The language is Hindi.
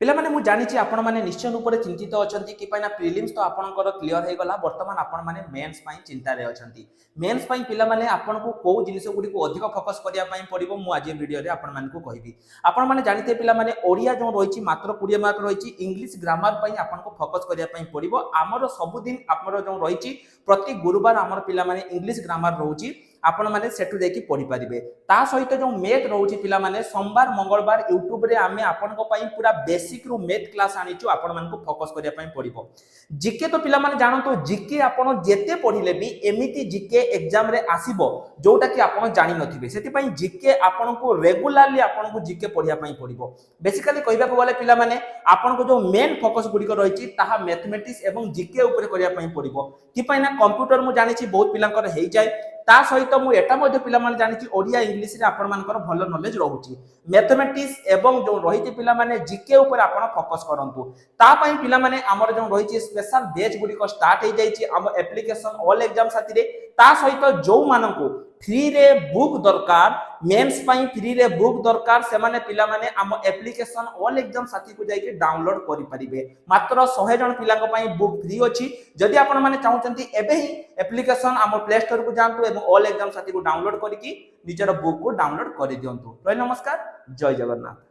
पिला माने मु जानिछि आपण माने निश्चय रूप से चिंतित अछंती कि पाइना प्रिलिम्स तो आपनकर क्लियर हे गला वर्तमान आपण माने मेंस पई चिंता रे अछंती मेंस पई पिला माने आपण को को जिनिस गुडी को अधिक फोकस करिया पई पड़िबो मु आज वीडियो रे आपण मान को कहिबी आपण माने जानिते पिला माने ओडिया जो रहिछि मात्र 20 मार्क रहिछि इंग्लिश ग्रामर पई आपण को फोकस करिया पई पड़िबो हमर सब दिन हमर जो रहिछि प्रति गुरुवार हमर पिला माने इंग्लिश ग्रामर रहउछि आपण माने सेटु देखि पढि पारिबे ता सहित जो मैथ रहउछि पिला माने सोमवार मंगलवार YouTube रे आमे आपण को पई पूरा बेसिक रु मैथ क्लास आनिछु आपण मान को फोकस करिया पई पड़िबो जीके तो पिला माने जानतो जीके आपण जेते पढिले भी एमिति जीके एग्जाम रे आसीबो जोटा कि आपण जानि नथिबे सेति पई जीके आपण को रेगुलरली आपण को जीके पढिया पई पड़िबो बेसिकली कहबा को गले पिला माने आपण को जो मेन फोकस गुडी को रहिछि ताहा मैथमेटिक्स एवं जीके ऊपर करिया पई पड़िबो कि पई ना कंप्यूटर मु जानिछि बहुत पिलांकर हेइ जाय ता सहित मु एटा मध्ये पिला माने जानिछि ओडिया इंग्लिश रे आपण मानकर भलो नॉलेज रहउछि मैथमेटिक्स एवं जो रहिति पिला माने जीके ऊपर आपण फोकस करंतु ता पई पिला माने हमर जो रहिछि स्पेशल बैच गुडी को स्टार्ट हे जाइछि हम एप्लीकेशन ऑल एग्जाम साथी रे ता सहित जो माननको फ्री रे बुक दरकार मेंस पई फ्री रे बुक दरकार से माने पिला माने हम एप्लीकेशन ऑल एग्जाम साथी को जाई के डाउनलोड करि परिबे मात्र 100 जन पिला को पई बुक फ्री अछि जदि आपण माने चाहउचंती एबे ही एप्लीकेशन हम प्ले स्टोर को जानतु एवं ऑल एग्जाम साथी को डाउनलोड करिकि निजर बुक को डाउनलोड करि दियंतु। नमस्कार, जय जगन्नाथ।